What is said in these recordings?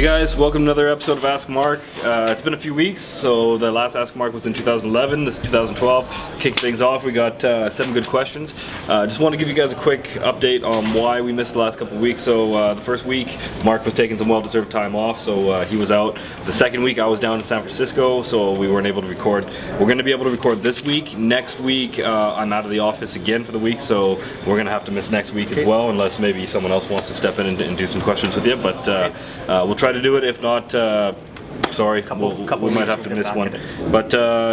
Hey guys, welcome to another episode of Ask Marc. It's been a few weeks, so the last Ask Marc was in 2011, this is 2012. Kick things off, we got 7 good questions. Just want to give you guys a quick update on why we missed the last couple of weeks. So the first week, Marc was taking some well-deserved time off, so he was out. The second week, I was down in San Francisco, so we weren't able to record. We're going to be able to record this week. Next week, I'm out of the office again for the week, so we're going to have to miss next week as well, unless maybe someone else wants to step in and do some questions with you. But we'll try to do it. If not, sorry, we might have to miss one. But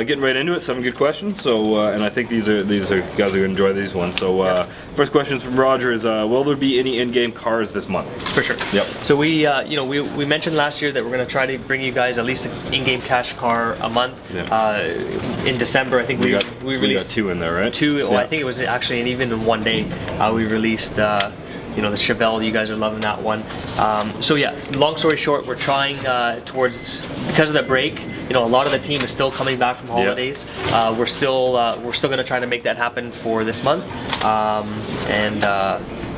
getting right into it, 7 good questions. So, and I think these are guys are going to enjoy these ones. So, first question is from Roger: is will there be any in-game cars this month? For sure. Yep. So we mentioned last year that we're going to try to bring you guys at least an in-game cash car a month. Yeah. In December, I think we released got 2 in there, right? 2. Well, yeah. I think it was actually, and even in one day, we released. The Chevelle, you guys are loving that one. So yeah, long story short, we're trying because of the break. A lot of the team is still coming back from holidays. Yeah. We're still going to try to make that happen for this month,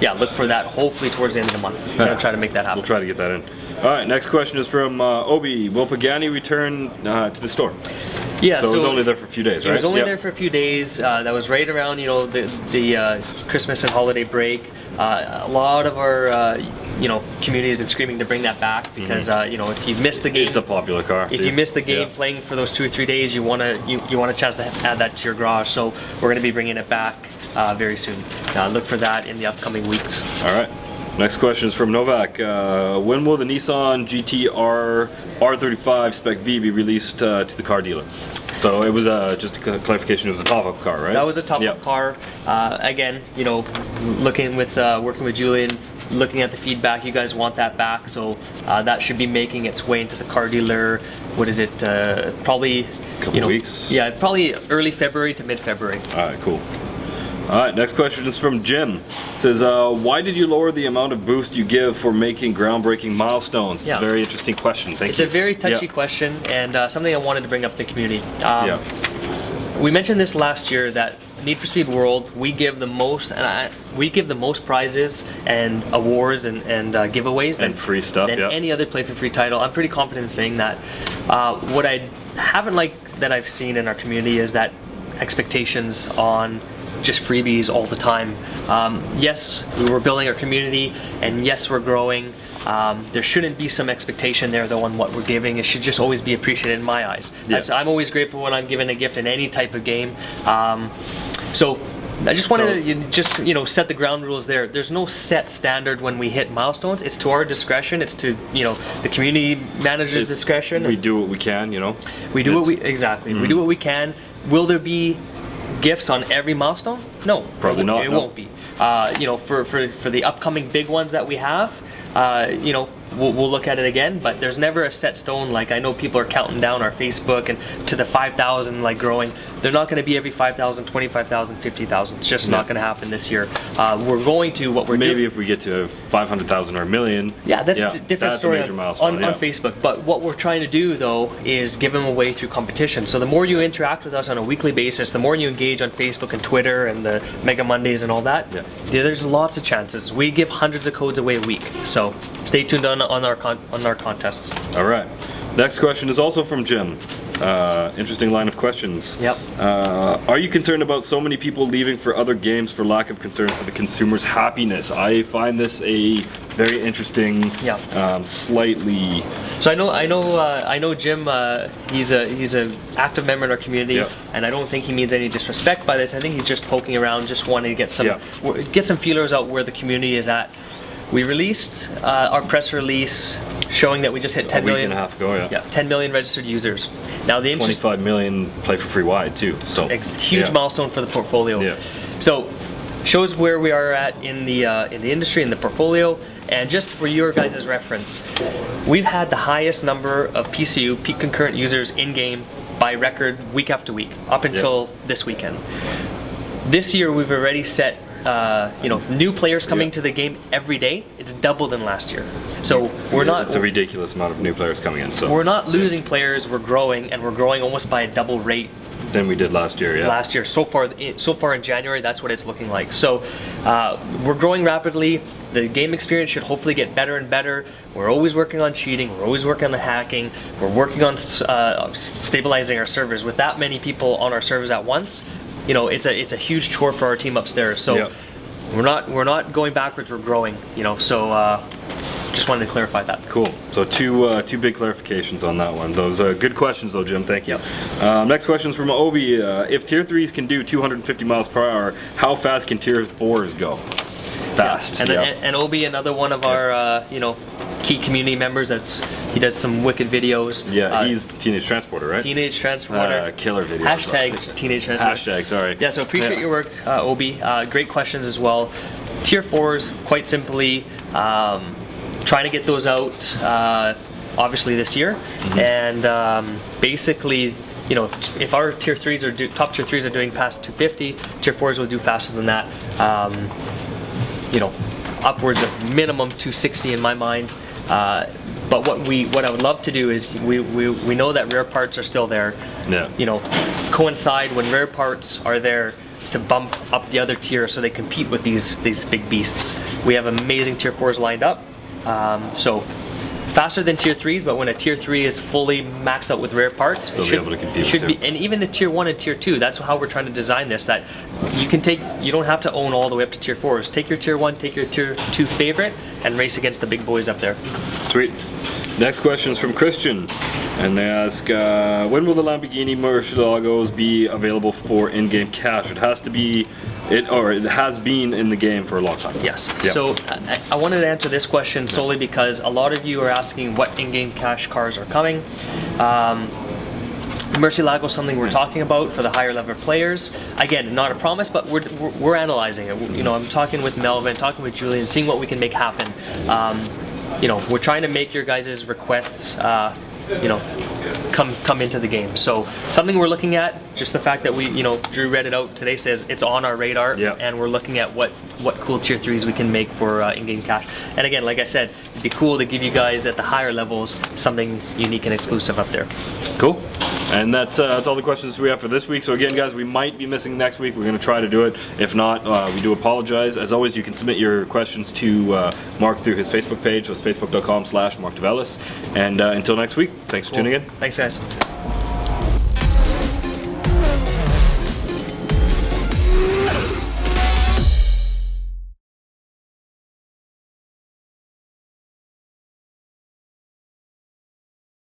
yeah, look for that hopefully towards the end of the month. We're going to try to make that happen. We'll try to get that in. All right, next question is from Obi. Will Pagani return to the store? Yeah, so it was only there for a few days, right? It was only there for a few days. That was right around the Christmas and holiday break. A lot of our community has been screaming to bring that back because if you missed the game, it's a popular car. If you missed the game playing for those 2 or 3 days, you want a chance to add that to your garage. So we're going to be bringing it back very soon. Look for that in the upcoming weeks. All right. Next question is from Novak. When will the Nissan GT-R R35 Spec V be released to the car dealer? So it was just a clarification. It was a top-up car, right? That was a top-up car. Again, working with Julian, looking at the feedback, you guys want that back, so that should be making its way into the car dealer. What is it? Probably a couple weeks. Yeah, probably early February to mid-February. All right, cool. All right, next question is from Jim. It says, why did you lower the amount of boost you give for making groundbreaking milestones? It's a very interesting question. Thank you. It's a very touchy question, and something I wanted to bring up to the community. We mentioned this last year that Need for Speed World, we give the most prizes and awards and giveaways and free stuff than any other Play for Free title. I'm pretty confident in saying that. What I haven't liked that I've seen in our community is that expectations on just freebies all the time. Yes, we're building our community, and yes, we're growing. There shouldn't be some expectation there though on what we're giving. It should just always be appreciated in my eyes. I'm always grateful when I'm given a gift in any type of game. So I just wanted to set the ground rules there. There's no set standard when we hit milestones. It's to our discretion. It's to the community manager's discretion. We do what we can. We do what we We do what we can. Will there be gifts on every milestone? No, probably not. It won't be. For the upcoming big ones that we have, we'll look at it again. But there's never a set stone. Like I know people are counting down our Facebook and to the 5,000 growing. They're not going to be every 5,000, 25,000, 50,000. It's just not going to happen this year. We're going to maybe if we get to 500,000 or a million. Yeah, that's a different story a major milestone, on Facebook. But what we're trying to do though is give them away through competition. So the more you interact with us on a weekly basis, the more you engage on Facebook and Twitter and the Mega Mondays and all that. There's lots of chances. We give hundreds of codes away a week. So stay tuned on our contests. All right. Next question is also from Jim. Interesting line of questions. Yep. Are you concerned about so many people leaving for other games for lack of concern for the consumer's happiness? I find this a very interesting, slightly. So I know Jim. He's an active member in our community, and I don't think he means any disrespect by this. I think he's just poking around, just wanting to get some feelers out where the community is at. We released our press release showing that we just hit 10 million. A week and a half ago, 10 million registered users. Now the 25 million Play for Free wide too. So huge milestone for the portfolio. Yeah. So shows where we are at in the industry, in the portfolio, and just for your guys' reference, we've had the highest number of PCU, peak concurrent users in game by record week after week up until this weekend. This year we've already set new players coming to the game every day. It's double than last year. So we're not. It's a ridiculous amount of new players coming in. So we're not losing players. We're growing, and we're growing almost by a double rate than we did last year. Yeah. Last year, so far in January, that's what it's looking like. So we're growing rapidly. The game experience should hopefully get better and better. We're always working on cheating. We're always working on the hacking. We're working on stabilizing our servers. With that many people on our servers at once, you know, it's a huge chore for our team upstairs. So we're not going backwards. We're growing. You know, so. Just wanted to clarify that. Cool. So two big clarifications on that one. Those good questions though, Jim. Thank you. Next question is from Obi. If tier 3s can do 250 miles per hour, how fast can tier 4s go? Fast. Yeah. And Obi, another one of our you know, key community members. He does some wicked videos. Yeah, he's Teenage Transporter, right? Teenage Transporter. Killer video. Hashtag Teenage Transporter. Hashtag, sorry. Yeah, so appreciate your work, Obi. Great questions as well. Tier 4s, quite simply, trying to get those out obviously this year, and basically, you know, if our tier 3s are top tier 3s are doing past 250, tier 4s will do faster than that. You know, upwards of minimum 260 in my mind. But what I would love to do is we know that rare parts are still there. Yeah. You know, coincide when rare parts are there to bump up the other tier so they compete with these big beasts. We have amazing tier 4s lined up. So faster than tier 3s, but when a tier 3 is fully maxed out with rare parts, they'll be able to compete. And even the tier 1 and tier 2, that's how we're trying to design this, that you don't have to own all the way up to tier 4s. Take your tier 1, take your tier 2 favorite, and race against the big boys up there. Sweet. Next question is from Christian, and they ask, when will the Lamborghini Murciélagos be available for in-game cash? It has been in the game for a long time. Yes. Yep. So I wanted to answer this question solely because a lot of you are asking what in-game cash cars are coming. Murciélago is something we're talking about for the higher level players. Again, not a promise, but we're analyzing it. You know, I'm talking with Melvin, talking with Julian, seeing what we can make happen. You know, we're trying to make your guys' requests you know, come into the game. So something we're looking at, just the fact that Drew read it out today, says it's on our radar, and we're looking at what cool tier 3s we can make for in-game cash. And again, like I said, it'd be cool to give you guys at the higher levels something unique and exclusive up there. Cool. And that's all the questions we have for this week. So again, guys, we might be missing next week. We're going to try to do it. If not, we do apologize. As always, you can submit your questions to Marc through his Facebook page. It's facebook.com/MarcDevellis. And until next week, thanks for tuning in. Thanks, guys.